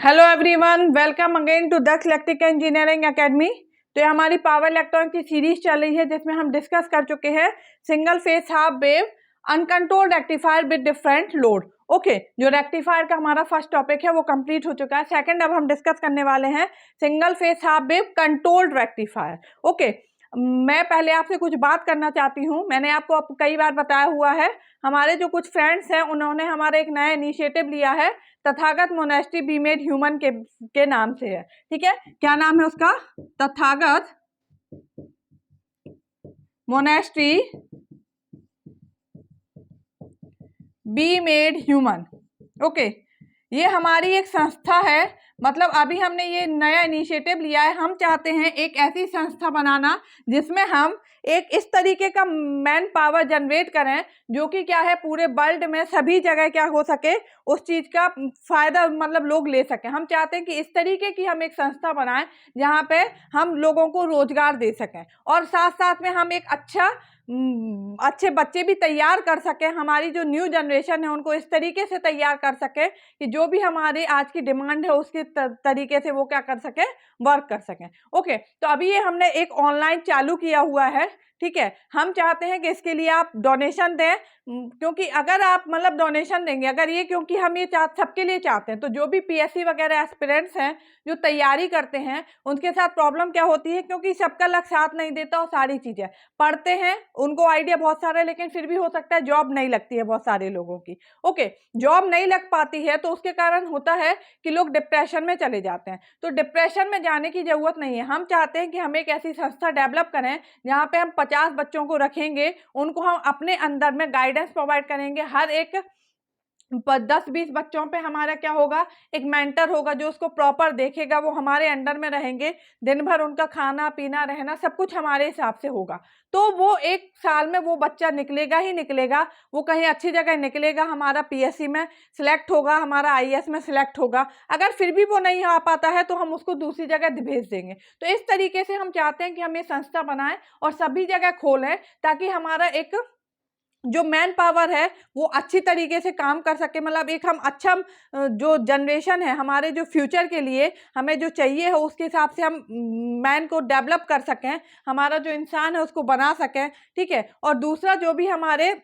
Hello everyone, welcome again to Daksh electric engineering academy. तो ये हमारी पावर इलेक्ट्रॉनिक की सीरीज चल रही है जिसमें हम डिस्कस कर चुके हैं single phase half wave uncontrolled rectifier with different load. Okay, जो रेक्टिफायर का हमारा फर्स्ट टॉपिक है वो कंप्लीट हो चुका है। सेकंड अब हम डिस्कस करने वाले हैं single phase half wave controlled rectifier. Okay, मैं पहले आपसे कुछ बात करना चाहती हूँ। मैंने आपको कई बार बताया हुआ है, हमारे जो कुछ फ्रेंड्स हैं उन्होंने हमारा एक नया इनिशिएटिव लिया है, Tathagat monastery be made human के नाम से है। ठीक है, क्या नाम है उसका? Tathagat monastery be made human. Okay, ये हमारी एक संस्था है, मतलब अभी हमने ये नया इनिशिएटिव लिया है। हम चाहते हैं एक ऐसी संस्था बनाना जिसमें हम एक इस तरीके का मैन पावर जनरेट करें जो कि क्या है, पूरे वर्ल्ड में सभी जगह क्या हो सके, उस चीज का फायदा मतलब लोग ले सकें। हम चाहते हैं कि इस तरीके की हम एक संस्था बनाएं जहां पे हम लोगों को रोजगार दे सकें और साथ साथ में हम एक अच्छे बच्चे भी तैयार कर सकें। हमारी जो न्यू जनरेशन है उनको इस तरीके से तैयार कर सकें कि जो भी हमारे आज की डिमांड है उसके तरीके से वो क्या कर सकें, वर्क कर सकें। ओके, तो अभी ये हमने एक ऑनलाइन चालू किया हुआ है। ठीक है, हम चाहते हैं कि इसके लिए आप डोनेशन दें, क्योंकि अगर आप मतलब डोनेशन देंगे, अगर ये क्योंकि हम ये सबके लिए चाहते हैं, तो जो भी पीएससी वगैरह एस्पिरेंट्स हैं जो तैयारी करते हैं उनके साथ प्रॉब्लम क्या होती है, क्योंकि सबका लक साथ नहीं देता और सारी चीजें पढ़ते हैं, उनको आइडिया बहुत सारा है, लेकिन फिर भी हो सकता है जॉब नहीं लगती है बहुत सारे लोगों की। ओके, जॉब नहीं लग पाती है तो उसके कारण होता है कि लोग डिप्रेशन में चले जाते हैं। तो डिप्रेशन में जाने की जरूरत नहीं है। हम चाहते हैं कि हम एक ऐसी संस्था डेवलप करें जहाँ पे हम 50 बच्चों को रखेंगे, उनको हम अपने अंदर में गाइडेंस प्रोवाइड करेंगे। हर एक 10-20 बच्चों पे हमारा क्या होगा, एक मेंटर होगा जो उसको प्रॉपर देखेगा, वो हमारे अंडर में रहेंगे, दिन भर उनका खाना पीना रहना सब कुछ हमारे हिसाब से होगा। तो वो एक साल में वो बच्चा निकलेगा ही निकलेगा, वो कहीं अच्छी जगह निकलेगा, हमारा पीएससी में सिलेक्ट होगा, हमारा आईएएस में सिलेक्ट होगा। अगर फिर भी वो नहीं आ पाता है तो हम उसको दूसरी जगह भेज देंगे। तो इस तरीके से हम चाहते हैं कि हम ये संस्था बनाएं और सभी जगह खोलें ताकि हमारा एक जो मैन पावर है वो अच्छी तरीके से काम कर सके। मतलब एक हम अच्छा जो जनरेशन है हमारे जो फ्यूचर के लिए हमें जो चाहिए है उसके हिसाब से हम मैन को डेवलप कर सकें, हमारा जो इंसान है उसको बना सकें। ठीक है, और दूसरा जो भी हमारे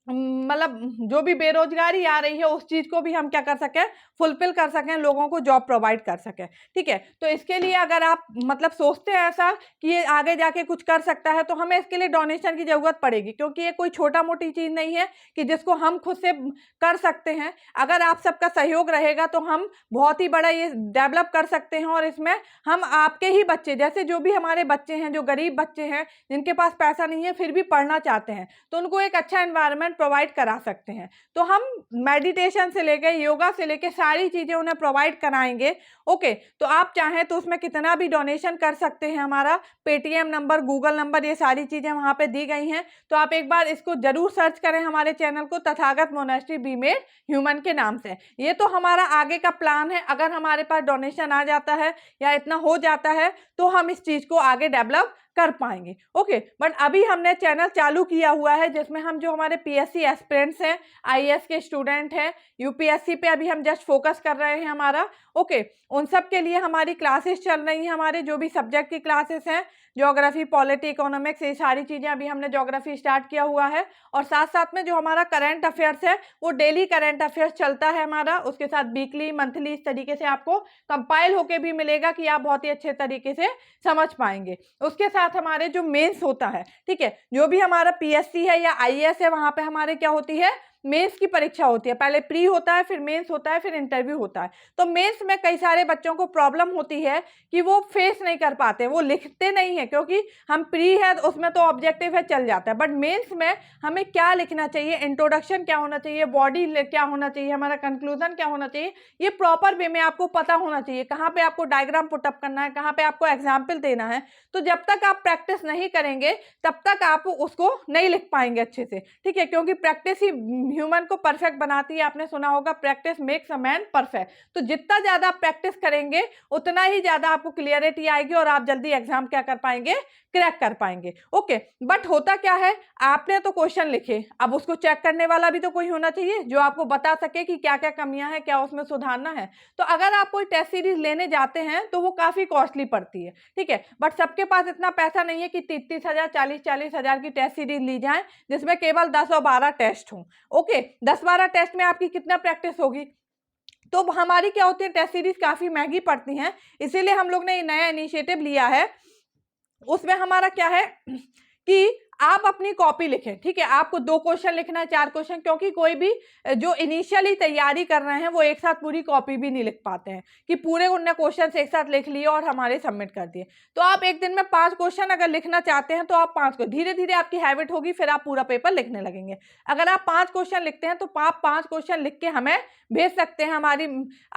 मतलब जो भी बेरोजगारी आ रही है उस चीज को भी हम क्या कर सकें, फुलफिल कर सकें, लोगों को जॉब प्रोवाइड कर सकें। ठीक है, तो इसके लिए अगर आप मतलब सोचते हैं ऐसा कि ये आगे जाके कुछ कर सकता है तो हमें इसके लिए डोनेशन की जरूरत पड़ेगी, क्योंकि ये कोई छोटा मोटी चीज नहीं है कि जिसको हम खुद से कर सकते हैं। अगर आप सबका सहयोग रहेगा तो हम बहुत ही बड़ा ये डेवलप कर सकते हैं और इसमें हम आपके ही बच्चे, जैसे जो भी हमारे बच्चे हैं, जो गरीब बच्चे हैं जिनके पास पैसा नहीं है फिर भी पढ़ना चाहते हैं, तो उनको एक अच्छा एनवायरनमेंट प्रोवाइड करा सकते हैं। तो हम मेडिटेशन से लेके योगा से लेके सारी चीजें उन्हें प्रोवाइड कराएंगे। ओके, तो आप चाहें तो उसमें कितना भी डोनेशन कर सकते हैं। हमारा पेटीएम नंबर, गूगल नंबर, ये सारी चीजें वहां पे दी गई हैं। तो आप एक बार इसको जरूर सर्च करें, हमारे चैनल को Tathagat monastery be made human के नाम से। ये तो हमारा आगे का प्लान है, अगर हमारे पास डोनेशन आ जाता है या इतना हो जाता है तो हम इस चीज को आगे डेवलप कर पाएंगे। ओके, बट अभी हमने चैनल चालू किया हुआ है जिसमें हम जो हमारे पीएससी एस्पिरेंट्स हैं, आईएएस के स्टूडेंट हैं, यूपीएससी पे अभी हम जस्ट फोकस कर रहे हैं हमारा। ओके, उन सब के लिए हमारी क्लासेस चल रही हैं। हमारे जो भी सब्जेक्ट की क्लासेस हैं, ज्योग्राफी, पॉलिटी, इकोनॉमिक्स, ये सारी चीजें, अभी हमने ज्योग्राफी स्टार्ट किया हुआ है। और साथ साथ में जो हमारा करंट अफेयर्स है वो डेली करंट अफेयर्स चलता है हमारा, उसके साथ वीकली, मंथली, इस तरीके से आपको कंपाइल होके भी मिलेगा कि आप बहुत ही अच्छे तरीके से समझ पाएंगे। उसके साथ हमारे जो मेंस होता है, ठीक है, जो भी हमारा पीएससी है या आईएएस है वहां पे हमारे क्या होती है, मेंस की परीक्षा होती है। पहले प्री होता है, फिर मेंस होता है, फिर इंटरव्यू होता है। तो मेंस में कई सारे बच्चों को प्रॉब्लम होती है कि वो फेस नहीं कर पाते, वो लिखते नहीं है, क्योंकि हम प्री है तो उसमें तो ऑब्जेक्टिव है, चल जाता है, बट मेंस में हमें क्या लिखना चाहिए, इंट्रोडक्शन क्या होना चाहिए, बॉडी क्या होना चाहिए, हमारा कंक्लूजन क्या होना चाहिए, ये प्रॉपर वे में आपको पता होना चाहिए। कहाँ पे आपको डायग्राम पुटअप करना है, कहाँ पे आपको एग्जाम्पल देना है। तो जब तक आप प्रैक्टिस नहीं करेंगे तब तक आप उसको नहीं लिख पाएंगे अच्छे से। ठीक है, क्योंकि प्रैक्टिस ही ह्यूमन को परफेक्ट बनाती है। आपने सुना होगा practice makes a man perfect. तो जितना ज़्यादा आप प्रैक्टिस करेंगे उतना ही ज़्यादा आपको क्लियरिटी आएगी और आप जल्दी एग्जाम क्या कर पाएंगे, क्रैक कर पाएंगे। ओके, बट होता क्या है, आपने तो क्वेश्चन लिखे, अब उसको चेक करने वाला भी तो कोई होना चाहिए जो आपको बता सके कि क्या क्या कमियां हैं, क्या उसमें सुधारना है। तो अगर आप कोई टेस्ट सीरीज लेने जाते हैं तो वो काफ़ी कॉस्टली पड़ती है, ठीक है। बट सबके पास इतना पैसा नहीं है कि 30-30 हज़ार 40-40 हज़ार की टेस्ट सीरीज ली जाए जिसमें केवल 10 और 12 टेस्ट हों। ओके, 10-12 टेस्ट में आपकी कितना प्रैक्टिस होगी। तो हमारी क्या होती है, टेस्ट सीरीज काफ़ी महंगी पड़ती हैं, इसीलिए हम लोग ने ये नया इनिशिएटिव लिया है। उसमें हमारा क्या है कि आप अपनी कॉपी लिखें, ठीक है। आपको 2 क्वेश्चन लिखना है, 4 क्वेश्चन, क्योंकि कोई भी जो इनिशियली तैयारी कर रहे हैं वो एक साथ पूरी कॉपी भी नहीं लिख पाते हैं कि पूरे उनने क्वेश्चन एक साथ लिख लिए और हमारे सबमिट कर दिए। तो आप एक दिन में 5 क्वेश्चन अगर लिखना चाहते हैं तो आप 5 को, धीरे धीरे आपकी हैबिट होगी, फिर आप पूरा पेपर लिखने लगेंगे। अगर आप 5 क्वेश्चन लिखते हैं तो आप 5 क्वेश्चन लिख के हमें भेज सकते हैं हमारी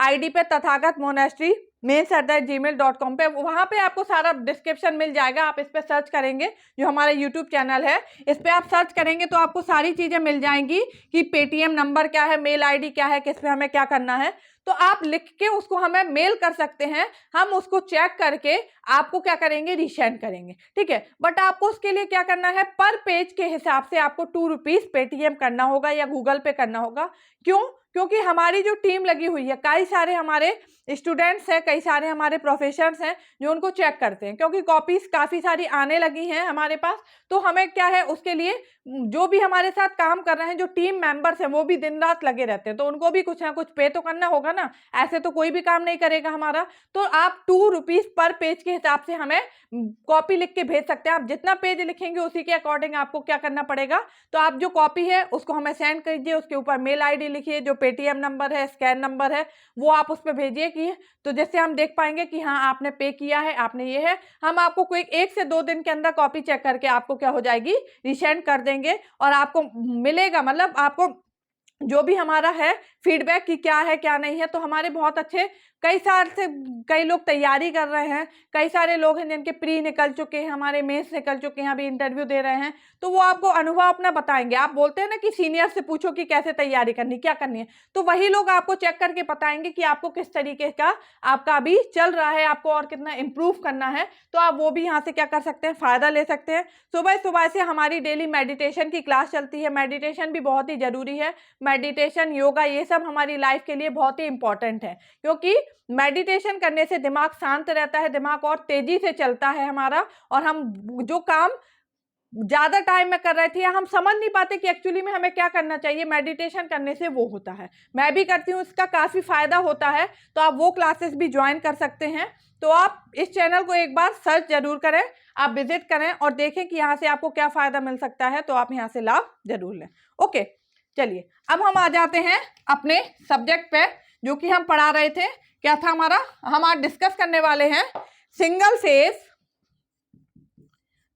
ID पे तथागत मोनेस्ट्री mails@gmail.com पे। वहाँ पे आपको सारा डिस्क्रिप्शन मिल जाएगा। आप इस पे सर्च करेंगे, जो हमारा यूट्यूब चैनल है इस पे आप सर्च करेंगे तो आपको सारी चीज़ें मिल जाएंगी कि पेटीएम नंबर क्या है, मेल ID क्या है, किस पे हमें क्या करना है। तो आप लिख के उसको हमें मेल कर सकते हैं, हम उसको चेक करके आपको क्या करेंगे, रिसेंड करेंगे, ठीक है। बट आपको उसके लिए क्या करना है, पर पेज के हिसाब से आपको 2 रुपीज़ पेटीएम करना होगा या गूगल पे करना होगा। क्यों? क्योंकि हमारी जो टीम लगी हुई है, कई सारे हमारे स्टूडेंट्स हैं, कई सारे हमारे प्रोफेसर्स हैं जो उनको चेक करते हैं, क्योंकि कॉपीज काफ़ी सारी आने लगी हैं हमारे पास। तो हमें क्या है, उसके लिए जो भी हमारे साथ काम कर रहे हैं, जो टीम मेंबर्स हैं, वो भी दिन रात लगे रहते हैं, तो उनको भी कुछ ना कुछ पे तो करना होगा ना, ऐसे तो कोई भी काम नहीं करेगा हमारा। तो आप 2 रुपीज़ पर पेज के हिसाब से हमें कॉपी लिख के भेज सकते हैं। आप जितना पेज लिखेंगे उसी के अकॉर्डिंग आपको क्या करना पड़ेगा, तो आप जो कॉपी है उसको हमें सेंड कीजिए, उसके ऊपर मेल ID लिखिए, जो पेटीएम नंबर है, स्कैन नंबर है, वो आप उस पर भेजिए कि तो जैसे हम देख पाएंगे कि हाँ आपने पे किया है, आपने ये है। हम आपको कोई 1 से 2 दिन के अंदर कॉपी चेक करके आपको क्या हो जाएगी, रिसेंड कर देंगे और आपको मिलेगा, मतलब आपको जो भी हमारा है फीडबैक कि क्या है क्या नहीं है। तो हमारे बहुत अच्छे कई साल से कई लोग तैयारी कर रहे हैं, कई सारे लोग हैं जिनके प्री निकल चुके हैं, हमारे मेंस निकल चुके हैं, अभी इंटरव्यू दे रहे हैं, तो वो आपको अनुभव अपना बताएंगे। आप बोलते हैं ना कि सीनियर से पूछो कि कैसे तैयारी करनी, क्या करनी है, तो वही लोग आपको चेक करके बताएंगे कि आपको किस तरीके का आपका अभी चल रहा है, आपको और कितना इम्प्रूव करना है। तो आप वो भी यहाँ से क्या कर सकते हैं, फ़ायदा ले सकते हैं। सुबह सुबह से हमारी डेली मेडिटेशन की क्लास चलती है। मेडिटेशन भी बहुत ही ज़रूरी है। मेडिटेशन, योगा, ये सब हमारी लाइफ के लिए बहुत ही इंपॉर्टेंट है, क्योंकि मेडिटेशन करने से दिमाग शांत रहता है, दिमाग और तेजी से चलता है हमारा, और हम जो काम ज़्यादा टाइम में कर रहे थे या हम समझ नहीं पाते कि एक्चुअली में हमें क्या करना चाहिए, मेडिटेशन करने से वो होता है। मैं भी करती हूँ, इसका काफ़ी फ़ायदा होता है, तो आप वो क्लासेस भी ज्वाइन कर सकते हैं। तो आप इस चैनल को एक बार सर्च जरूर करें, आप विजिट करें और देखें कि यहाँ से आपको क्या फ़ायदा मिल सकता है, तो आप यहाँ से लाभ जरूर लें। ओके, चलिए अब हम आ जाते हैं अपने सब्जेक्ट पे, जो कि हम पढ़ा रहे थे। क्या था हमारा, हम आज डिस्कस करने वाले हैं single phase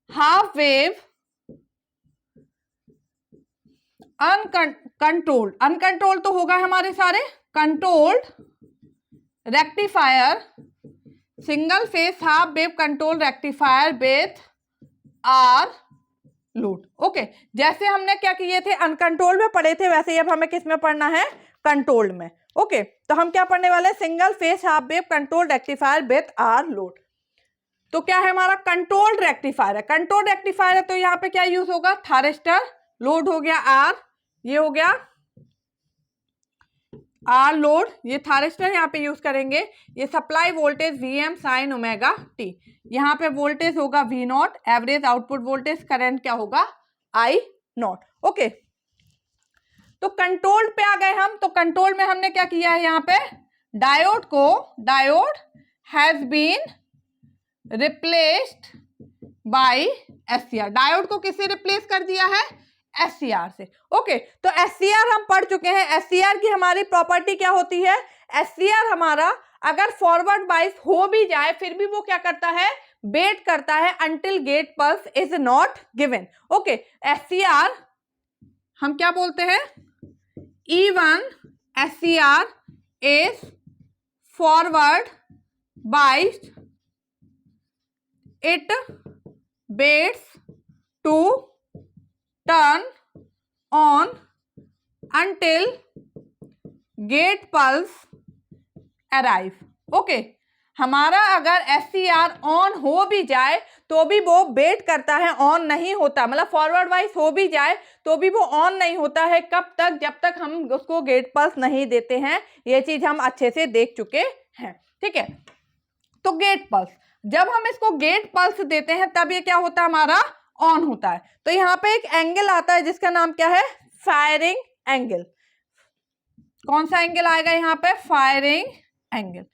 half wave uncontrolled, uncontrolled तो होगा हमारे सारे, controlled rectifier, single phase half wave control rectifier with R load. Okay, जैसे हमने क्या किए थे, अनकंट्रोल्ड में पढ़े थे, वैसे ही अब हमें किस में पढ़ना है, कंट्रोल्ड में। ओके, तो हम क्या पढ़ने वाले हैं, single phase half wave control rectifier with R load. तो क्या है हमारा, कंट्रोल्ड रेक्टिफायर है, कंट्रोल रेक्टिफायर है, तो यहाँ पे क्या यूज होगा, थारिस्टर, लोड हो गया आर, ये हो गया आर लोड, ये थारिस्टर यहाँ पे यूज करेंगे। ये supply voltage Vm sine omega T, यहाँ पे वोल्टेज होगा V not, average output voltage, current क्या होगा I नॉट। ओके, तो कंट्रोल्ड पे आ गए हम। तो कंट्रोल में हमने क्या किया है, यहाँ पे डायोड को, diode has been replaced by SCR, diode को किससे रिप्लेस कर दिया है, SCR से। ओके, तो SCR हम पढ़ चुके हैं। SCR की हमारी प्रॉपर्टी क्या होती है, SCR हमारा अगर फॉरवर्ड बाइस हो भी जाए फिर भी वो क्या करता है, वेट करता है until gate pulse is not given. Okay, SCR हम क्या बोलते हैं, even SCR is forward biased, it waits to turn on until gate pulse arrive. Okay, हमारा अगर SCR ऑन हो भी जाए तो भी वो वेट करता है, ऑन नहीं होता, मतलब फॉरवर्ड वाइज हो भी जाए तो भी वो ऑन नहीं होता है। कब तक? जब तक हम उसको गेट पल्स नहीं देते हैं। ये चीज हम अच्छे से देख चुके हैं, ठीक है। तो गेट पल्स, जब हम इसको गेट पल्स देते हैं तब ये क्या होता है, हमारा ऑन होता है। तो यहाँ पे एक एंगल आता है जिसका नाम क्या है, फायरिंग एंगल। कौन सा एंगल आएगा यहाँ पे, फायरिंग एंगल।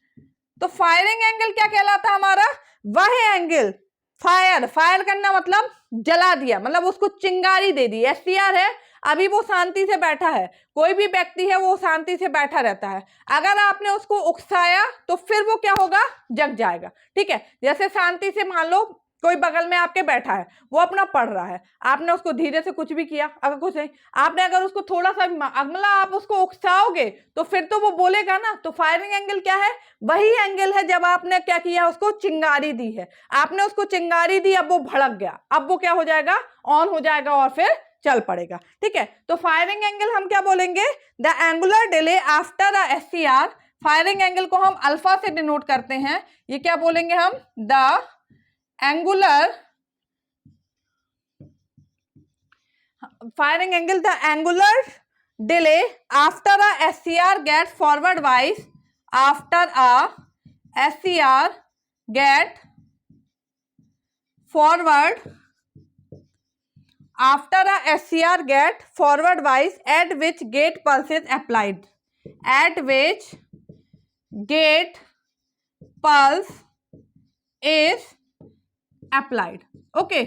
तो फायरिंग एंगल क्या कहलाता है हमारा, वह एंगल, फायर करना मतलब जला दिया, मतलब उसको चिंगारी दे दी। SCR है, अभी वो शांति से बैठा है, कोई भी व्यक्ति है वो शांति से बैठा रहता है, अगर आपने उसको उकसाया तो फिर वो क्या होगा, जग जाएगा, ठीक है। जैसे शांति से मान लो कोई बगल में आपके बैठा है, वो अपना पढ़ रहा है, आपने उसको धीरे से कुछ भी किया, अगर कुछ नहीं, आपने अगर उसको थोड़ा सा अगला आप उसको उकसाओगे तो फिर तो वो बोलेगा ना। तो फायरिंग एंगल क्या है, वही एंगल है जब आपने क्या किया, उसको चिंगारी दी है, आपने उसको चिंगारी दी, अब वो भड़क गया, अब वो क्या हो जाएगा, ऑन हो जाएगा और फिर चल पड़ेगा, ठीक है। तो फायरिंग एंगल हम क्या बोलेंगे, the angular delay after a SCR। Firing angle को हम अल्फा से डिनोट करते हैं, ये क्या बोलेंगे हम, the angular firing angle, the angular delay after a SCR gets forward wise, after a SCR get forward, after a SCR get forward wise at which gate pulse is applied, at which gate pulse is applied. Okay,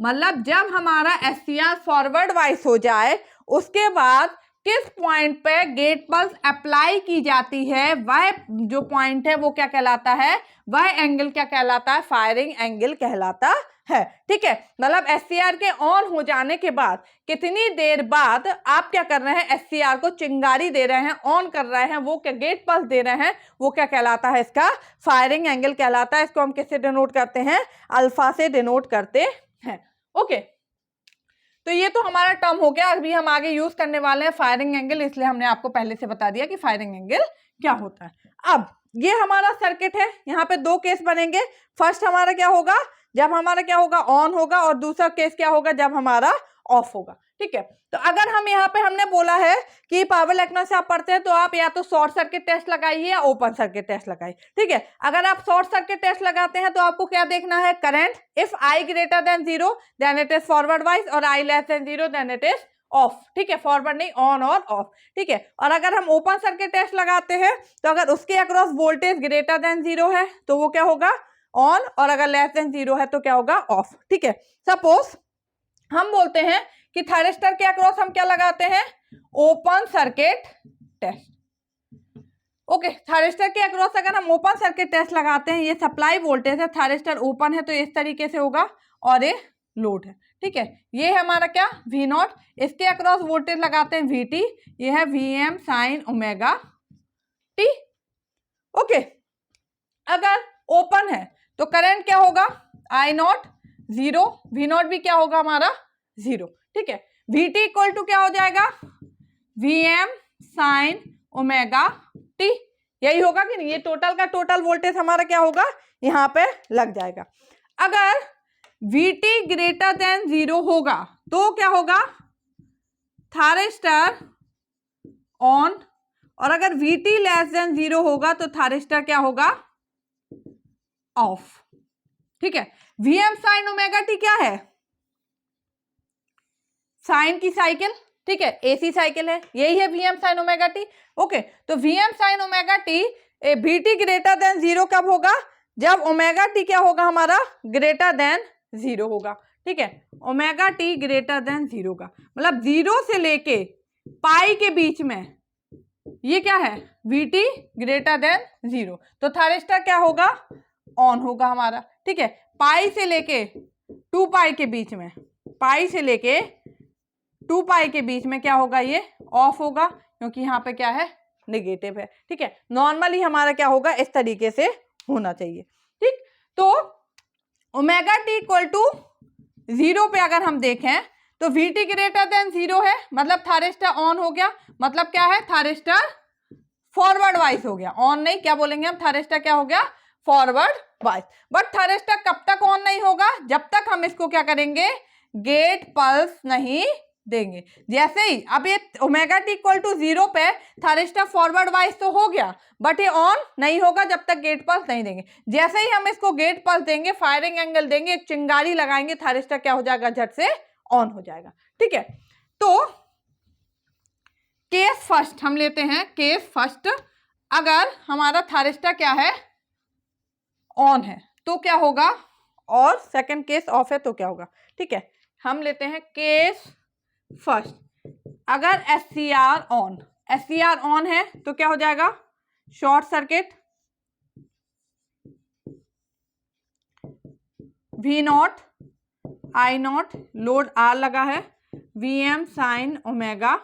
मतलब जब हमारा SCR forward wise हो जाए उसके बाद किस point पे gate pulse apply की जाती है, वह जो पॉइंट है वो क्या कहलाता है, वह एंगल क्या कहलाता है, फायरिंग एंगल कहलाता है, ठीक है। मतलब SCR के ऑन हो जाने के बाद कितनी देर बाद आप क्या कर रहे हैं, SCR को चिंगारी दे रहे हैं, ऑन कर रहे हैं, वो क्या गेट पल्स दे रहे हैं, वो क्या कहलाता है, इसका फायरिंग एंगल कहलाता है। इसको हम किससे डिनोट करते हैं, अल्फा से डिनोट करते हैं। ओके, तो ये तो हमारा टर्म हो गया। अभी हम आगे यूज करने वाले हैं फायरिंग एंगल, इसलिए हमने आपको पहले से बता दिया कि फायरिंग एंगल क्या होता है। अब ये हमारा सर्किट है, यहाँ पे दो केस बनेंगे। फर्स्ट हमारा क्या होगा, जब हमारा क्या होगा, ऑन होगा, और दूसरा केस क्या होगा, जब हमारा ऑफ होगा, ठीक है। तो अगर हम यहाँ पे हमने बोला है कि पावर इलेक्ट्रॉनिक्स से आप पढ़ते हैं तो आप या तो शॉर्ट सर्किट टेस्ट लगाइए या ओपन सर्किट टेस्ट लगाइए, ठीक है। अगर आप शॉर्ट सर्किट टेस्ट लगाते हैं तो आपको क्या देखना है, current, if I greater than 0 then it is forward bias, और I less than 0 then it is off, ठीक है, फॉरवर्ड नहीं, ऑन और ऑफ, ठीक है। और अगर हम ओपन सर्किट टेस्ट लगाते हैं तो अगर उसके अक्रॉस वोल्टेज ग्रेटर देन 0 है तो वो क्या होगा, ऑन, और अगर लेस देन 0 है तो क्या होगा, ऑफ, ठीक है। सपोज हम बोलते हैं कि थायरिस्टर के अक्रॉस हम क्या लगाते हैं, open circuit test. Okay, thyristor के अक्रॉस अगर हम ओपन सर्किट टेस्ट लगाते हैं, ये सप्लाई वोल्टेज है, थायरिस्टर ओपन है तो इस तरीके से होगा, और ये लोड है, ठीक है। ये है हमारा क्या, V0, इसके अक्रॉस वोल्टेज लगाते हैं VT, ये है Vm sine omega T। Okay, अगर ओपन है तो करंट क्या होगा, I0 0, V0 भी क्या होगा हमारा 0, ठीक है। VT इक्वल टू क्या हो जाएगा, Vm साइन ओमेगा T, यही होगा कि नहीं, ये टोटल का टोटल वोल्टेज हमारा क्या होगा, यहाँ पे लग जाएगा। अगर VT ग्रेटर देन 0 होगा तो क्या होगा, थायरिस्टर ऑन, और अगर VT लेस देन 0 होगा तो थायरिस्टर क्या होगा, ऑफ, ठीक है। Vm साइन ओमेगा T क्या है, साइन की साइकिल, ठीक है, AC साइकिल है, यही है Vm sine omega T। Okay, तो Vm sine omega T VT greater than 0 कब होगा, जब ओमेगा T क्या होगा हमारा, ग्रेटर देन 0 होगा, ठीक है। ओमेगा T ग्रेटर देन 0 का मतलब 0 से लेके पाई के बीच में ये क्या है, VT ग्रेटर देन 0, तो थायरिस्टर क्या होगा, ऑन होगा हमारा, ठीक है। पाई से लेके 2 पाई के बीच में, पाई से लेके 2 पाई के बीच में क्या होगा, ये ऑफ होगा, क्योंकि यहाँ पे क्या है, नेगेटिव है, ठीक है। नॉर्मली हमारा क्या होगा, इस तरीके से होना चाहिए, ठीक। तो ओमेगा T इक्वल टू 0 पे अगर हम देखें तो VT ग्रेटर देन 0 है, मतलब थायरिस्टर ऑन हो गया, मतलब क्या है, थायरिस्टर फॉरवर्ड वाइज हो गया, ऑन नहीं, क्या बोलेंगे हम, थायरिस्टर क्या हो गया, फॉरवर्ड वाइज। बट थायरिस्टर कब तक ऑन नहीं होगा, जब तक हम इसको क्या करेंगे, गेट पल्स नहीं देंगे। जैसे ही अब ये ओमेगा टी इक्वल टू 0 पे थायरिस्टर फॉरवर्ड वाइज तो हो गया, बट ये ऑन नहीं होगा जब तक गेट पल्स नहीं देंगे। जैसे ही हम इसको गेट पल्स देंगे, फायरिंग एंगल देंगे, एक चिंगारी लगाएंगे, थायरिस्टर क्या हो जाएगा, झट से ऑन हो जाएगा। ठीक है, तो केस फर्स्ट हम लेते हैं, केस फर्स्ट, अगर हमारा थायरिस्टर क्या है, ऑन है तो क्या होगा, और सेकंड केस ऑफ है तो क्या होगा। ठीक है, हम लेते हैं केस फर्स्ट, अगर SCR ऑन, SCR ऑन है तो क्या हो जाएगा, short circuit, V0 I0, load R लगा है, Vm sin ओमेगा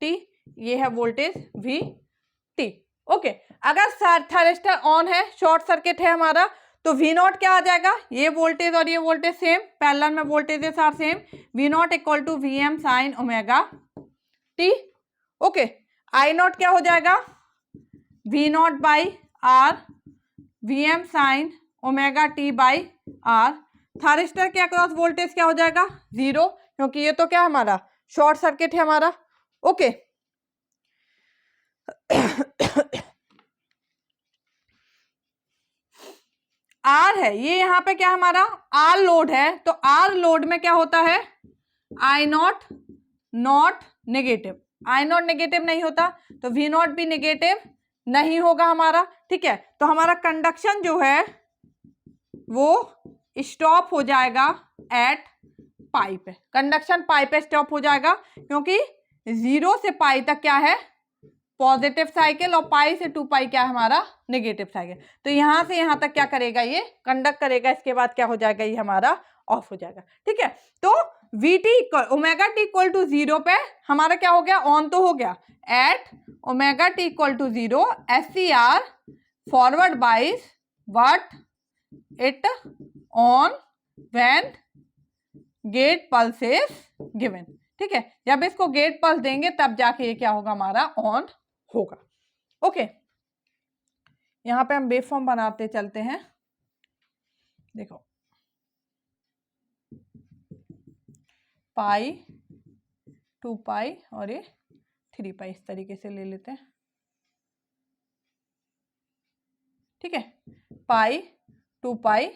t, ये है वोल्टेज VT। ओके, अगर थायरिस्टर ऑन है, शॉर्ट सर्किट है हमारा, तो V0 क्या आ जाएगा, ये वोल्टेज और ये वोल्टेज सेम, पैरेलल में voltages are same, V0 equal to Vm sin omega t। Okay, I0 क्या हो जाएगा, V0 by R, Vm sin omega t by R। Thyristor के अक्रॉस वोल्टेज क्या हो जाएगा, 0, क्योंकि ये तो क्या हमारा शॉर्ट सर्किट है हमारा। ओके, आर है, ये यहाँ पे क्या हमारा आर लोड है, तो आर लोड में क्या होता है, I0 not negative, I0 negative नहीं होता, तो V0 भी नेगेटिव नहीं होगा हमारा। ठीक है, तो हमारा कंडक्शन जो है वो स्टॉप हो जाएगा एट पाई पे, कंडक्शन पाई पे स्टॉप हो जाएगा, क्योंकि 0 से पाई तक क्या है, पॉजिटिव साइकिल, और पाई से 2 पाई क्या है हमारा, नेगेटिव साइकिल। तो यहां से यहां तक क्या करेगा, ये कंडक्ट करेगा, इसके बाद क्या हो जाएगा, ये हमारा ऑफ हो जाएगा। ठीक है, तो VT omega T equal to 0 पे हमारा क्या हो गया, ऑन तो हो गया, at omega T equal to 0 SCR forward bias what it on when gate pulse is given. ठीक है, जब इसको गेट पल्स देंगे तब जाके ये क्या होगा, हमारा ऑन होगा। ओके, यहां पे हम वेवफॉर्म बनाते चलते हैं, देखो पाई, 2 पाई और ये 3 पाई, इस तरीके से ले लेते हैं। ठीक है, पाई, 2 पाई,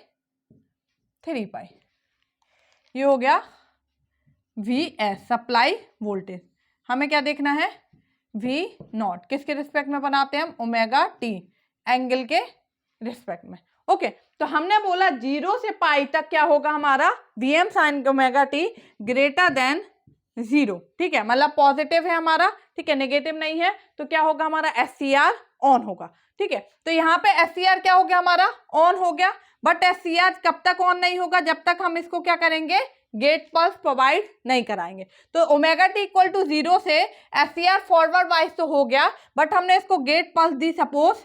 3 पाई, ये हो गया VS सप्लाई वोल्टेज। हमें क्या देखना है, V0 किसके रिस्पेक्ट में बनाते हैं हम, ओमेगा टी एंगल के रिस्पेक्ट में। ओके, तो हमने बोला 0 से पाई तक क्या होगा हमारा, Vm sin omega T greater than 0। ठीक है, मतलब पॉजिटिव है हमारा, ठीक है, नेगेटिव नहीं है, तो क्या होगा हमारा, SCR ऑन होगा। ठीक है, तो यहाँ पे SCR क्या हो गया हमारा, ऑन हो गया, बट SCR कब तक ऑन नहीं होगा, जब तक हम इसको क्या करेंगे, गेट पल्स प्रोवाइड नहीं कराएंगे। तो ओमेगा टी इक्वल टू 0 से SCR फॉरवर्ड वाइज तो हो गया, बट हमने इसको गेट पल्स दी, सपोज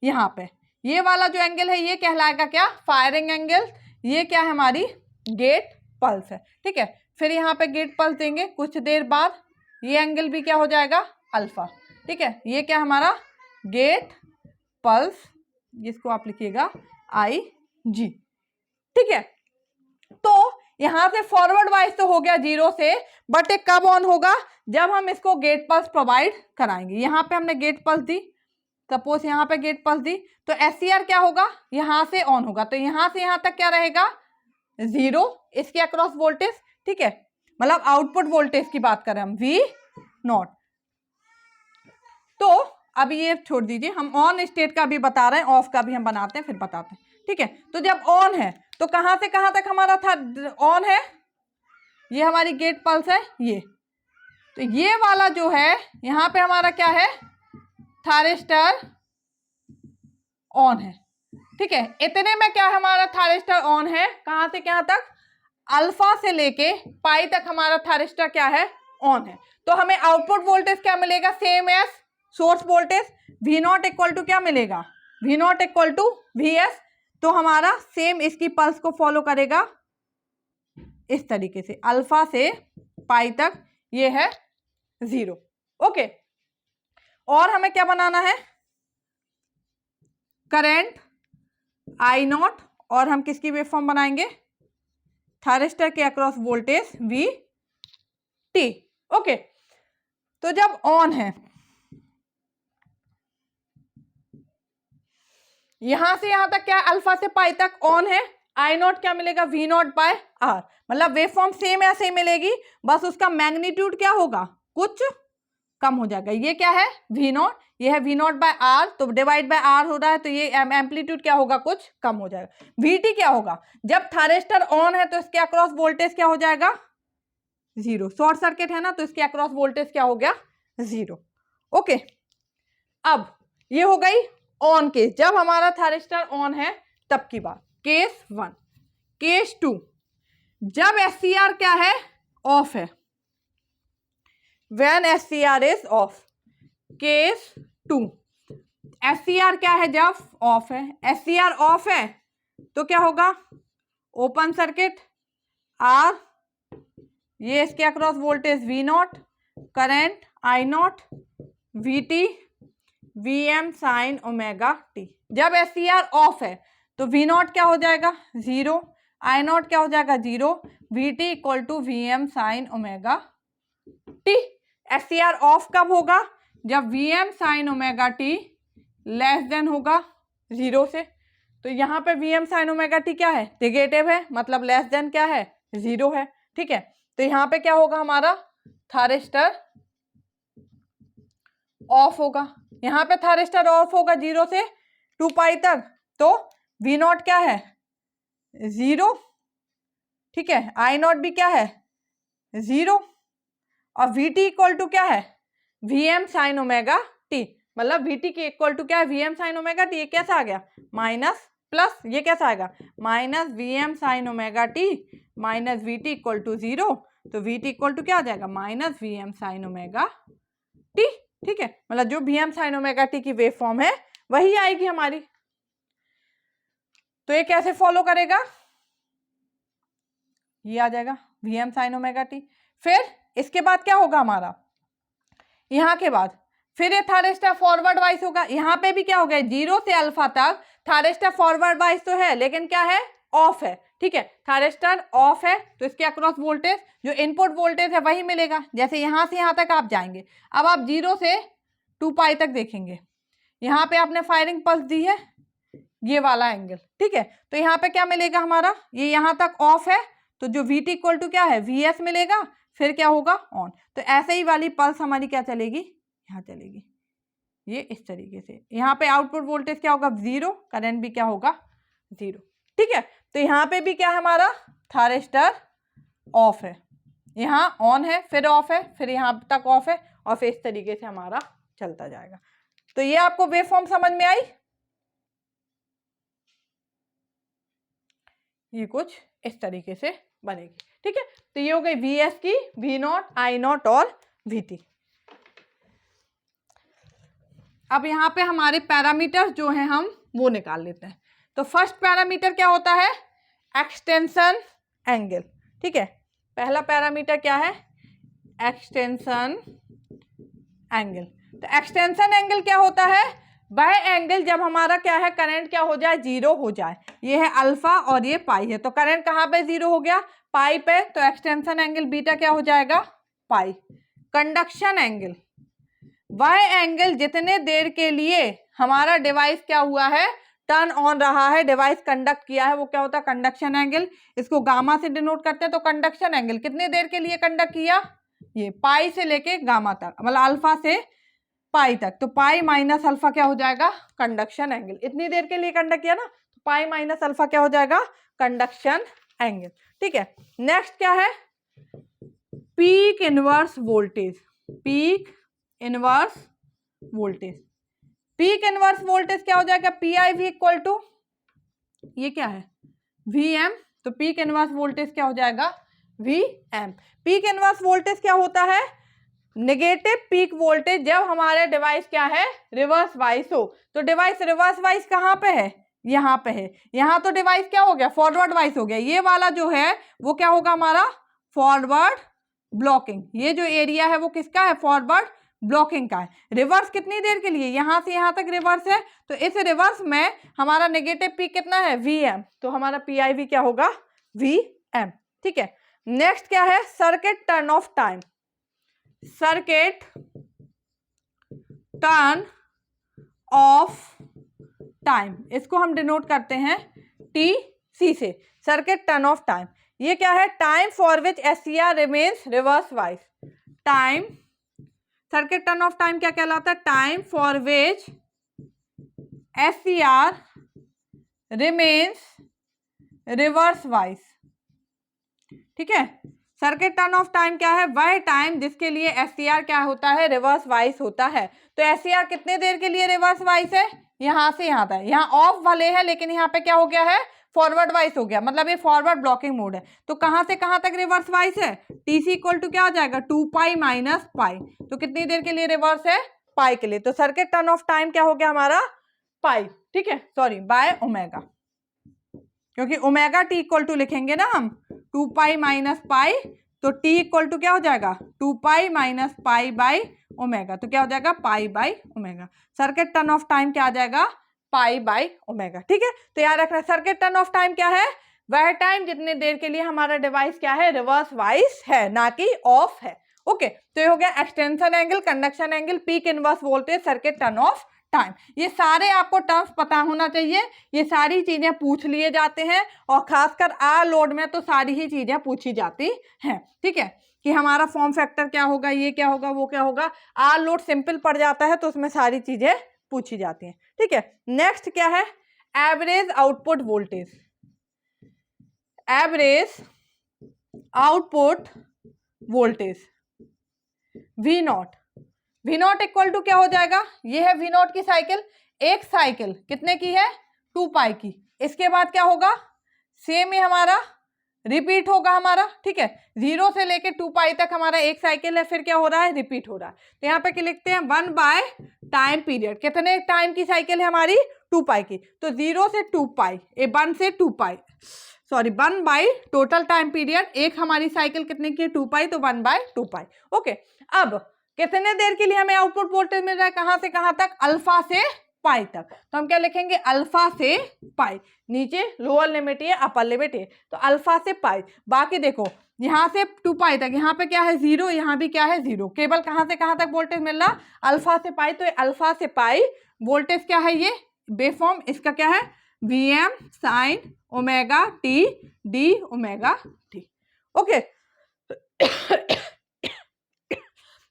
यहाँ पे ये वाला जो एंगल है ये कहलाएगा क्या, फायरिंग एंगल, ये क्या है हमारी गेट पल्स है। ठीक है, फिर यहाँ पे गेट पल्स देंगे, कुछ देर बाद ये एंगल भी क्या हो जाएगा, अल्फा। ठीक है, ये क्या हमारा गेट पल्स, जिसको आप लिखिएगा IG। ठीक है, तो यहां से फॉरवर्ड वाइज तो हो गया 0 से, बट ये कब ऑन होगा, जब हम इसको गेट पल्स प्रोवाइड कराएंगे। यहां पे हमने गेट पल्स दी, सपोज यहां पे गेट पल्स दी, तो SCR क्या होगा, यहां से ऑन होगा, तो यहां से यहां तक क्या रहेगा, 0, इसके अक्रॉस वोल्टेज। ठीक है, मतलब आउटपुट वोल्टेज की बात करें हम, V0। तो अब ये छोड़ दीजिए, हम ऑन स्टेट का भी बता रहे हैं, ऑफ का भी हम बनाते हैं, फिर बताते हैं। ठीक है, तो जब ऑन है तो कहां से कहां तक हमारा था, ऑन है, ये हमारी गेट पल्स है ये, तो ये वाला जो है यहां पे हमारा क्या है, थायरिस्टर ऑन है। ठीक है, इतने में क्या हमारा थायरिस्टर ऑन है, कहां से कहां तक, अल्फा से लेके पाई तक हमारा थायरिस्टर क्या है, ऑन है। तो हमें आउटपुट वोल्टेज क्या मिलेगा, same as source voltage, V0 equal to क्या मिलेगा, V0 इक्वल टू VS। तो हमारा सेम इसकी पल्स को फॉलो करेगा, इस तरीके से अल्फा से पाई तक ये है 0। ओके, और हमें क्या बनाना है, करंट आई नॉट, और हम किसकी वेवफॉर्म बनाएंगे, थायरिस्टर के across voltage we T. Okay, तो जब ऑन है, यहां से यहां तक क्या है, अल्फा से पाई तक ऑन है, आई नॉट क्या मिलेगा, वी नॉट बाय आर, मतलब वेवफॉर्म सेम ऐसे ही मिलेगी, बस उसका मैग्नीट्यूड क्या होगा, कुछ कम हो जाएगा। ये क्या है, वी नॉट, ये है वी नॉट बाय आर, तो डिवाइड बाय आर हो रहा है, तो ये एम्पलीट्यूड क्या होगा, कुछ कम हो जाएगा। वीटी क्या होगा, जब थायरिस्टर ऑन है तो इसके अक्रॉस वोल्टेज क्या हो जाएगा, 0। शॉर्ट सर्किट है ना, तो इसके अक्रॉस वोल्टेज क्या हो गया, 0। ओके, अब ये हो गई ऑन केस, जब हमारा थायरिस्टर ऑन है तब की बात, केस 1। केस 2, जब एससीआर क्या है, ऑफ है, when SCR is of. Case 2, SCR क्या है, जब ऑफ है, एससीआर ऑफ है तो क्या होगा, ओपन सर्किट आर, ये इसके across voltage V naught, current I naught, V T V M sine omega t. जब एससीआर ऑफ है तो वी नॉट क्या हो जाएगा, 0, आई नॉट क्या हो जाएगा, 0, V T equal to V M sine omega t. SCR off कब होगा, जब V M sine omega t less than होगा 0 से, तो यहाँ पे V M sine omega t क्या है, नेगेटिव है, मतलब लेस देन क्या है, 0 है। ठीक है, तो यहाँ पे क्या होगा, हमारा थायरिस्टर ऑफ होगा, यहाँ पे थायरिस्टर ऑफ होगा 0 से 2 पाई तक, तो वी नॉट क्या है, 0, ठीक है, आई नॉट भी क्या है, 0, और वी टी इक्वल टू क्या है, V M sine omega T, मतलब वी टी की इक्वल टू क्या है, V M sine omega T. ये कैसा आ गया, माइनस प्लस, ये कैसा आएगा, minus V M sine omega T minus V T equal to 0, तो वी टी इक्वल टू क्या आ जाएगा, minus V M sine omega T. ठीक है, मतलब जो V M sine omega T की वेव फॉर्म है वही आएगी हमारी। तो ये कैसे फॉलो करेगा, ये आ जाएगा V M sine omega T. फिर इसके बाद क्या होगा हमारा, यहाँ के बाद फिर ये थायरिस्टर फॉरवर्ड वाइज होगा, यहाँ पे भी क्या हो गया, 0 से अल्फा तक थायरिस्टर फॉरवर्ड वाइज तो है, लेकिन क्या है, ऑफ है। ठीक है, थायरिस्टर ऑफ है तो इसके अक्रॉस वोल्टेज जो इनपुट वोल्टेज है वही मिलेगा। जैसे यहाँ से यहाँ तक आप जाएंगे, अब आप 0 से 2 पाई तक देखेंगे, यहाँ पे आपने फायरिंग पल्स दी है, ये वाला एंगल, ठीक है, तो यहाँ पे क्या मिलेगा हमारा, ये यहाँ तक ऑफ है, तो जो वी टी इक्वल टू क्या है, वी एस मिलेगा, फिर क्या होगा, ऑन। तो ऐसे ही वाली पल्स हमारी क्या चलेगी, यहाँ चलेगी, ये इस तरीके से। यहाँ पे आउटपुट वोल्टेज क्या होगा, 0, करंट भी क्या होगा, 0। ठीक है, तो यहाँ पे भी क्या है हमारा, थायरिस्टर ऑफ है, यहाँ ऑन है, फिर ऑफ है, फिर यहाँ तक ऑफ है, और फिर इस तरीके से हमारा चलता जाएगा। तो ये आपको वेव फॉर्म समझ में आई, ये कुछ इस तरीके से बनेगी। ठीक है, तो ये हो गई वी एस की, वी नॉट, आई नॉट और वी टी। अब यहाँ पे हमारे पैरामीटर जो हैं हम वो निकाल लेते हैं। तो फर्स्ट पैरामीटर क्या होता है, एक्सटेंशन एंगल। ठीक है, पहला पैरामीटर क्या है, एक्सटेंशन एंगल। तो एक्सटेंशन एंगल क्या होता है, वह एंगल जब हमारा क्या है, करंट क्या हो जाए, 0 हो जाए। ये है अल्फा और ये पाई है, तो करंट कहाँ पे 0 हो गया, पाई पे, तो एक्सटेंशन एंगल बीटा क्या हो जाएगा, पाई। कंडक्शन एंगल, वह एंगल जितने देर के लिए हमारा डिवाइस क्या हुआ है, टर्न ऑन रहा है, डिवाइस कंडक्ट किया है, वो क्या होता है, कंडक्शन एंगल। इसको गामा से डिनोट करते हैं। तो कंडक्शन एंगल कितने देर के लिए कंडक्ट किया, ये पाई से लेके गामा तक, मतलब अल्फा से पाई तक, तो पाई माइनस अल्फा क्या हो जाएगा, कंडक्शन एंगल। इतनी देर के लिए कंडक्ट किया ना, तो पाई माइनस अल्फा क्या हो जाएगा, कंडक्शन एंगल। ठीक है, नेक्स्ट क्या है, peak inverse voltage. Peak inverse voltage, peak inverse voltage क्या हो जाएगा, P I V equal to, ये क्या है, वी एम। तो पीक इनवर्स वोल्टेज क्या हो जाएगा, V M. Peak inverse voltage क्या होता है, नेगेटिव पीक वोल्टेज जब हमारे डिवाइस क्या है, रिवर्स वाइज हो। तो डिवाइस रिवर्स वाइज कहाँ पे है, यहाँ पे है, यहाँ तो डिवाइस क्या हो गया, फॉरवर्ड वाइस हो गया। ये वाला जो है वो क्या होगा हमारा, फॉरवर्ड ब्लॉकिंग। ये जो एरिया है वो किसका है, फॉरवर्ड ब्लॉकिंग का है। रिवर्स कितनी देर के लिए, यहाँ से यहाँ तक रिवर्स है, तो इस रिवर्स में हमारा नेगेटिव पी कितना है, वीएम, तो हमारा पीआईवी क्या होगा, वीएम। ठीक है, नेक्स्ट क्या है, circuit turn off time. Circuit turn off time, इसको हम डिनोट करते हैं टी सी से, सर्किट टर्न ऑफ टाइम। ये क्या है, time for which SCR remains reverse wise. Time, circuit turn off time क्या कहलाता है, time for which SCR remains reverse wise. ठीक है, सर्किट टर्न ऑफ टाइम क्या है, वह टाइम जिसके लिए एससीआर क्या होता है, रिवर्स वाइज होता है। तो एससीआर कितने देर के लिए रिवर्स वाइज है, यहाँ से यहाँ तक, यहाँ ऑफ भले है लेकिन यहाँ पे क्या हो गया है, फॉरवर्ड वाइज हो गया, मतलब ये फॉरवर्ड ब्लॉकिंग मोड है। तो कहाँ से कहाँ तक रिवर्स वाइज है, टीसी इक्वल टू क्या हो जाएगा, 2 पाई माइनस पाई। तो कितनी देर के लिए रिवर्स है, पाई के लिए। तो सर्किट टर्न ऑफ टाइम क्या हो गया हमारा, पाई। ठीक है, सॉरी, बाय ओमेगा, क्योंकि ओमेगा टी इक्वल टू लिखेंगे ना हम 2 पाई माइनस पाई, तो टी इक्वल टू क्या हो जाएगा, 2 pi minus pi by omega, तो क्या हो जाएगा, pi by omega. Circuit turn off time क्या आ जाएगा, पाई बाई ओमेगा। ठीक है, तो याद रखना सर्किट टर्न ऑफ टाइम क्या है, वह टाइम जितने देर के लिए हमारा डिवाइस क्या है, रिवर्स वाइज है, ना कि ऑफ है। ओके, तो ये हो गया extension angle, conduction angle, peak inverse voltage, circuit turn off time. ये सारे आपको टर्म्स पता होना चाहिए, ये सारी चीजें पूछ लिए जाते हैं, और खासकर आर लोड में तो सारी ही चीजें पूछी जाती हैं। ठीक है, कि हमारा फॉर्म फैक्टर क्या होगा, ये क्या होगा, वो क्या होगा। आर लोड सिंपल पड़ जाता है तो उसमें सारी चीजें पूछी जाती हैं। ठीक है, नेक्स्ट क्या है, average output voltage. Average output voltage V not, V not equal to क्या हो जाएगा, ये है वी नॉट की साइकिल, एक साइकिल कितने की है, 2 पाई की। इसके बाद क्या होगा, सेम ही हमारा रिपीट होगा हमारा। ठीक है, 0 से लेके 2 पाई तक हमारा एक साइकिल है, फिर क्या हो रहा है, रिपीट हो रहा है। तो यहाँ पे क्या लिखते हैं, 1 बाय टाइम पीरियड, कितने टाइम की साइकिल है हमारी, 2 पाई की। तो 0 से 2 पाई, 1 से 2 pi, sorry 1 by total time period, एक हमारी साइकिल कितने की है, 2 पाई, तो 1 बाय 2 पाई। ओके, अब कितने देर के लिए हमें आउटपुट वोल्टेज मिल रहा है, कहां से कहां तक, अल्फा से पाई तक। तो हम क्या लिखेंगे, अल्फा से पाई, नीचे लोअर लिमिट है, अपर लिमिट है, तो अल्फा से पाई। बाकी देखो यहाँ से 2 पाई तक, यहाँ पे क्या है 0, यहाँ भी क्या है 0, केवल कहां से कहां तक वोल्टेज मिल रहा, अल्फा से पाई। तो अल्फा से पाई वोल्टेज क्या है, ये वेवफॉर्म, इसका क्या है, Vm sine omega T D omega T. Okay,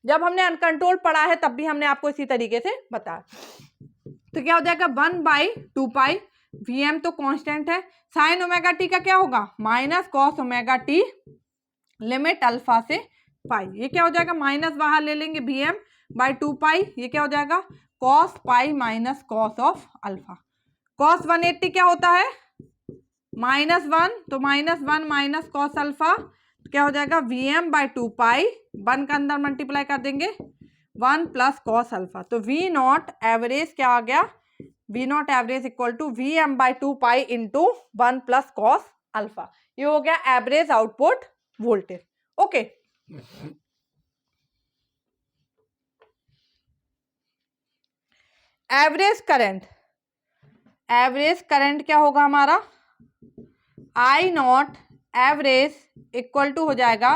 जब हमने अनकंट्रोल पढ़ा है तब भी हमने आपको इसी तरीके से बताया। तो क्या हो जाएगा, 1 बाई 2 पाई, Vm तो कांस्टेंट है, साइन ओमेगा टी का क्या होगा, minus cos omega T, limit alpha से पाई। ये क्या हो जाएगा, माइनस बाहर ले लेंगे, Vm बाई 2 पाई, ये क्या हो जाएगा, cos pi minus cos of alpha. Cos 180 क्या होता है, -1, तो -1 माइनस कॉस अल्फा, क्या हो जाएगा, Vm बाई 2 पाई, 1 का अंदर मल्टीप्लाई कर देंगे, 1 प्लस कॉस अल्फा। तो वी नॉट एवरेज क्या आ गया, V not average equal to Vm by 2 pi into 1 plus cos alpha. ये हो गया average output voltage. Okay, average current, average current क्या होगा हमारा, I not average equal to हो जाएगा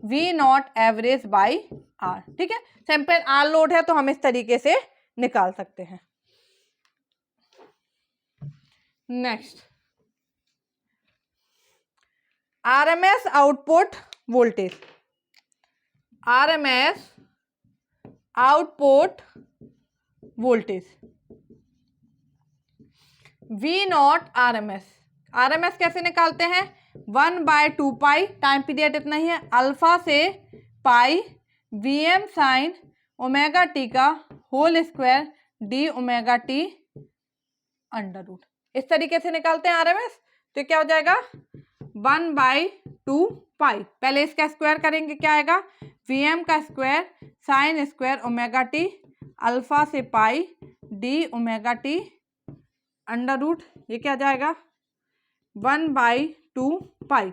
V not average by R. ठीक है, सिंपल आर लोड है तो हम इस तरीके से निकाल सकते हैं। Next, RMS output voltage. RMS output voltage V not RMS. RMS कैसे निकालते हैं, 1 बाय 2 पाई, टाइम पीरियड इतना ही है, अल्फा से pi, Vm sine omega T का whole square D omega T under root. इस तरीके से निकालते हैं आरएमएस। तो क्या हो जाएगा, 1 बाई 2 पाई, पहले इसका स्क्वायर करेंगे, क्या आएगा, Vm का square sine square omega T alpha से pi D omega T under root ये क्या जाएगा 1/2 पाई,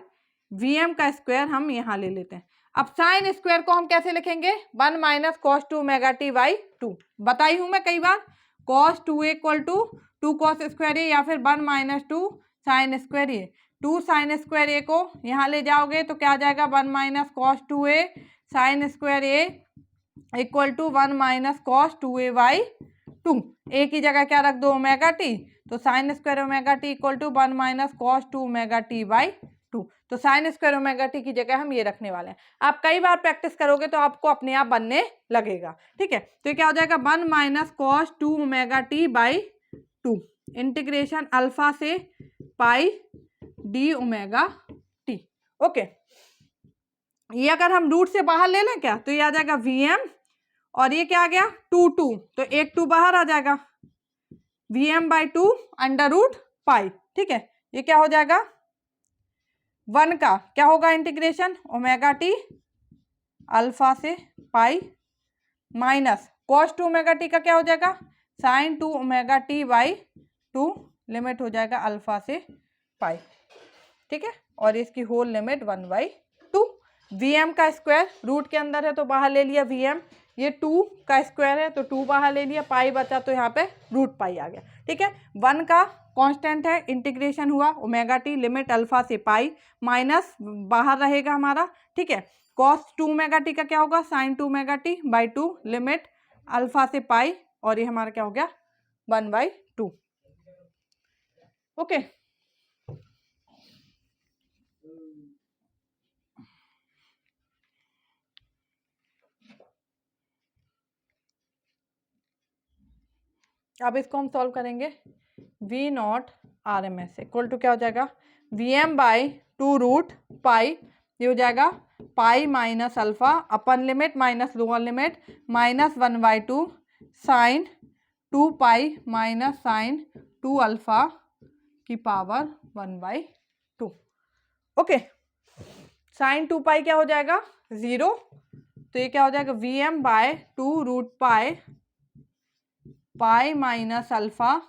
Vm का स्क्वायर हम यहाँ ले लेते हैं। अब साइन स्क्वायर को हम कैसे लिखेंगे 1 minus cos 2 omega T by 2, बताई हूँ मैं कई बार, cos 2 equal to 2 cos square A या फिर 1 minus 2 sine square A. 2 sine square A को यहाँ ले जाओगे तो क्या आ जाएगा 1 minus cos 2a sine square A equal to 1 minus cos 2a by 2। A की जगह क्या रख दो ओमेगा टी, तो sine square omega T equal to 1 minus cos 2 omega T by 2। तो साइन स्क्वायर ओमेगा टी की जगह हम ये रखने वाले हैं। आप कई बार प्रैक्टिस करोगे तो आपको अपने आप बनने लगेगा। ठीक है, तो ये क्या हो जाएगा 1 minus cos 2 omega T by 2 integration alpha से pi D omega T. Okay, ये अगर हम रूट से बाहर ले लें क्या तो ये आ जाएगा Vm और ये क्या आ गया 2 2, तो एक 2 बाहर आ जाएगा Vm by 2 under root pi. ठीक है, ये क्या हो जाएगा 1 का क्या होगा इंटीग्रेशन ओमेगा टी अल्फा से pi minus cos 2 omega T का क्या हो जाएगा sine 2 omega T by 2, limit हो जाएगा अल्फा से पाई। ठीक है, और इसकी होल लिमिट 1/2। Vm का स्क्वायर रूट के अंदर है तो बाहर ले लिया Vm, ये 2 का स्क्वायर है तो 2 बाहर ले लिया, पाई बचा तो यहाँ पे रूट पाई आ गया। ठीक है, 1 का कांस्टेंट है, इंटीग्रेशन हुआ ओमेगा टी लिमिट अल्फा से पाई माइनस बाहर रहेगा हमारा। ठीक है, कॉस 2 ओमेगा टी का क्या होगा sine 2 omega T by 2 limit alpha से पाई, और ये हमारा क्या हो गया 1/2। ओके, अब इसको हम सॉल्व करेंगे। V not R M S equal to क्या हो जाएगा Vm बाई 2 रूट पाई, ये हो जाएगा pi minus alpha upper limit minus lower limit minus 1/2 sine 2 pi minus sine 2 alpha की पावर 1/2। ओके, साइन 2 पाई क्या हो जाएगा 0, तो ये क्या हो जाएगा Vm by 2 root pi pi minus alpha,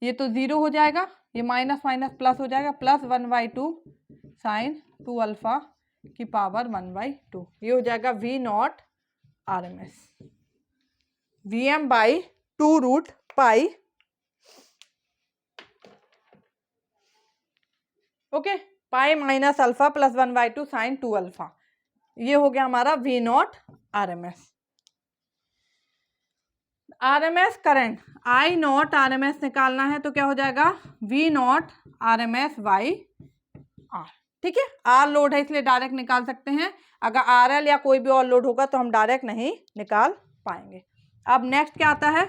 ये तो 0 हो जाएगा, ये माइनस माइनस प्लस हो जाएगा प्लस 1/2 साइन 2 अल्फा की पावर 1/2। ये हो जाएगा V not R M S Vm by 2 root pi. Okay, pi minus alpha plus 1/2 sine 2 alpha, ये हो गया हमारा V not R M S. R M S current I not R M S निकालना है तो क्या हो जाएगा V not R M S by R. ठीक है, आर लोड है इसलिए डायरेक्ट निकाल सकते हैं, अगर आर एल या कोई भी और लोड होगा तो हम डायरेक्ट नहीं निकाल पाएंगे। अब नेक्स्ट क्या आता है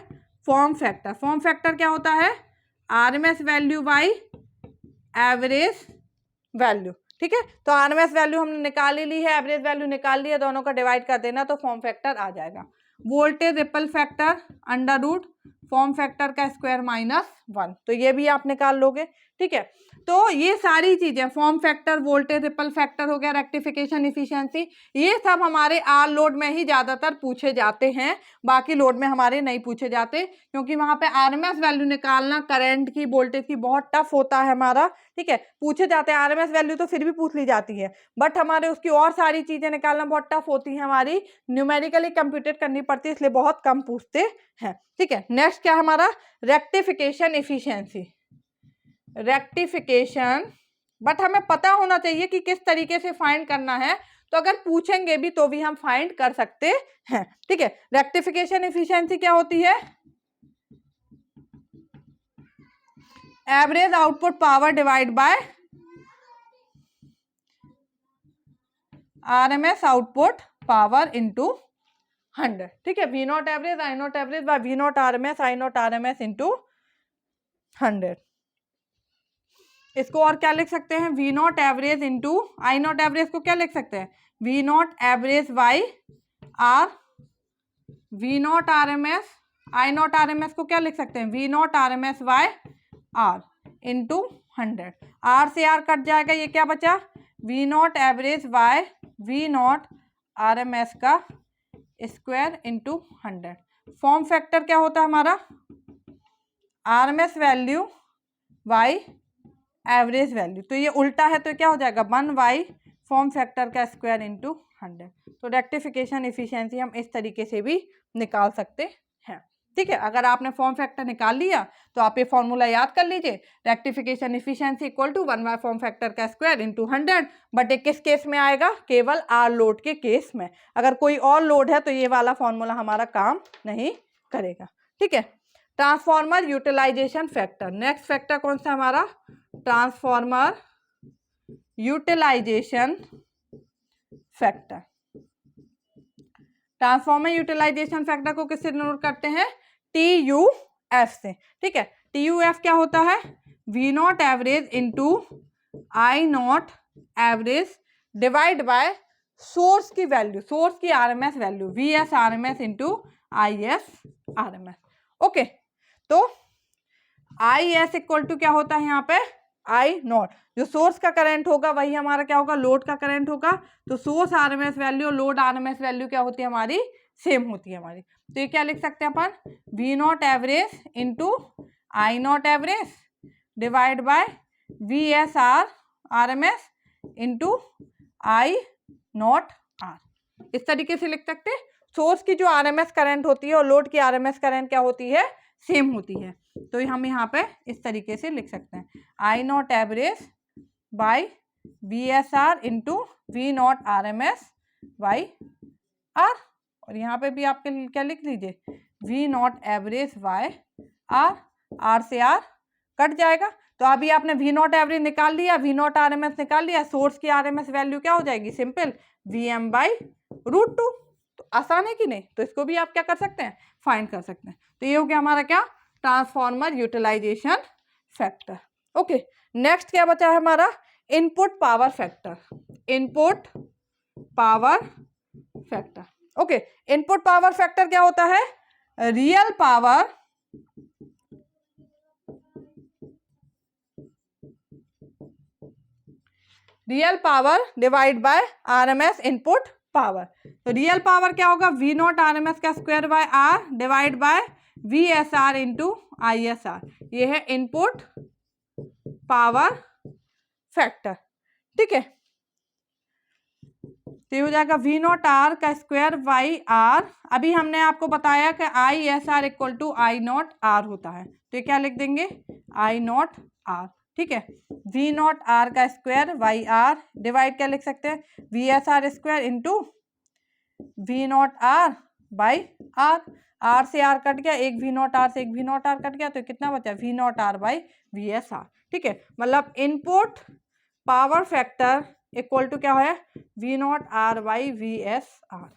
फॉर्म फैक्टर। फॉर्म फैक्टर क्या होता है R M S value by average value. ठीक है, तो आर एम एस वैल्यू हमने निकाल ही ली है, एवरेज वैल्यू निकाल ली है, दोनों का डिवाइड कर देना तो फॉर्म फैक्टर आ जाएगा। Voltage ripple factor under root form factor का स्क्वायर -1, तो ये भी आप निकाल लोगे। ठीक है, तो ये सारी चीजें form factor voltage ripple factor हो गया रेक्टिफिकेशन इफिशिएंसी, ये सब हमारे आर लोड में ही ज्यादातर पूछे जाते हैं, बाकी लोड में हमारे नहीं पूछे जाते, क्योंकि वहां पे आरएमएस वैल्यू निकालना करंट की वोल्टेज की बहुत टफ होता है हमारा। ठीक है, पूछे जाते हैं आरएमएस वैल्यू तो फिर भी पूछ ली जाती है, बट हमारे उसकी और सारी चीजें निकालना बहुत टफ होती है, हमारी न्यूमेरिकली कंप्यूटेड करनी पड़ती है, इसलिए बहुत कम पूछते हैं। ठीक है, नेक्स्ट क्या हमारा रेक्टिफिकेशन इफिशिएंसी। रेक्टिफिकेशन, बट हमें पता होना चाहिए कि किस तरीके से फाइंड करना है, तो अगर पूछेंगे भी तो भी हम फाइंड कर सकते हैं। ठीक है, रेक्टिफिकेशन इफिशिएंसी क्या होती है average output power divide by RMS output power into 100। ठीक है, V not average I not average by V not RMS I not RMS into 100। इसको और क्या लिख सकते हैं V not average into I not average को क्या लिख सकते हैं V not average by R, V not R M S I not R M S को क्या लिख सकते हैं V not R M S by R into 100। R से आर कट जाएगा, ये क्या बचा V not average by V not R M S का स्क्वायर इंटू 100। फॉर्म फैक्टर क्या होता है हमारा R M S value by average value. तो ये उल्टा है तो क्या हो जाएगा 1/, फॉर्म फैक्टर का स्क्वायर इंटू 100। तो रेक्टिफिकेशन इफिशियंसी हम इस तरीके से भी निकाल सकते हैं। ठीक है, अगर आपने फॉर्म फैक्टर निकाल लिया तो आप ये फॉर्मूला याद कर लीजिए, rectification efficiency equal to 1/, form factor का स्क्वायर इंटू 100। बट ये किस केस में आएगा? केवल आर लोड के केस में। अगर कोई और लोड है तो ये वाला फॉर्मूला हमारा काम नहीं करेगा। ठीक है, transformer utilization factor. Next factor कौन सा हमारा? Transformer utilization factor. Transformer utilization factor को किससे डिनोट करते हैं? TUF से। ठीक है, TUF क्या होता है? V not average into I not average divide by source की वैल्यू, सोर्स की RMS value, VS RMS into IS RMS। Okay, तो IS इक्वल टू क्या होता है यहाँ पे? I नॉट, जो सोर्स का करंट होगा वही हमारा क्या होगा? लोड का करंट होगा। तो सोर्स RMS वैल्यू और लोड RMS वैल्यू क्या होती है हमारी? सेम होती है हमारी। तो ये क्या लिख सकते हैं अपन? V not average into I not average divide by VS RMS into I not R। इस तरीके से लिख सकते हैं। सोर्स की जो RMS करंट होती है और लोड की RMS करंट क्या होती है? सेम होती है। तो हम यहाँ पे इस तरीके से लिख सकते हैं, I not average by VSR into V not RMS by R। और यहाँ पे भी आपके क्या लिख लीजिए? V not average by R। R से R कट जाएगा। तो अभी आपने V नॉट एवरेज निकाल लिया, V नॉट RMS निकाल लिया, सोर्स की RMS वैल्यू क्या हो जाएगी? Simple VM/√2। तो आसान है कि नहीं? तो इसको भी आप क्या कर सकते हैं? फाइंड कर सकते हैं। तो ये हो गया हमारा क्या? Transformer utilization factor. Okay, next क्या बचा है हमारा? Input power factor. Input power factor. Okay, input power factor क्या होता है? Real power divide by RMS input power. तो रियल पावर क्या होगा? V नॉट RMS का square by R divide by VSR into ISR। ये है इनपुट पावर फैक्टर। ठीक है, तो हो जाएगा V नॉट R का स्क्वायर बाई R। अभी हमने आपको बताया कि ISR equal to I not R होता है। तो ये क्या लिख देंगे? I not R। ठीक है, V नॉट R का स्क्वायर बाई R डिवाइड क्या लिख सकते हैं? VSR square into V not R by R। R से R कट गया, एक V नॉट R से एक V नॉट R कट गया, तो कितना बचा? V not R by VSR। ठीक है, मतलब input power factor equal to क्या है? V not R by VSR।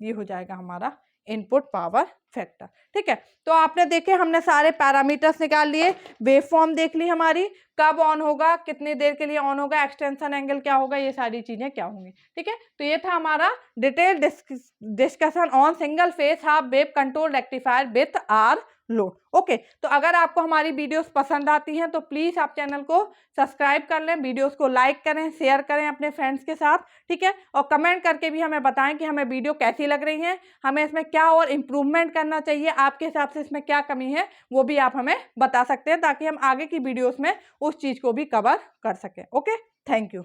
ये हो जाएगा हमारा इनपुट पावर फैक्टर। ठीक है, तो आपने देखे हमने सारे पैरामीटर्स निकाल लिए, वेवफॉर्म देख ली हमारी, कब ऑन होगा, कितनी देर के लिए ऑन होगा, एक्सटेंशन एंगल क्या होगा, ये सारी चीजें क्या होंगी। ठीक है, तो ये था हमारा detail discussion on single phase half wave control rectifier with R load. Okay, तो अगर आपको हमारी वीडियोस पसंद आती हैं तो प्लीज़ आप चैनल को सब्सक्राइब कर लें, वीडियोस को लाइक करें, शेयर करें अपने फ्रेंड्स के साथ। ठीक है, और कमेंट करके भी हमें बताएं कि हमें वीडियो कैसी लग रही है, हमें इसमें क्या और इम्प्रूवमेंट करना चाहिए, आपके हिसाब से इसमें क्या कमी है वो भी आप हमें बता सकते हैं, ताकि हम आगे की वीडियोज़ में उस चीज़ को भी कवर कर सकें। Okay, thank you.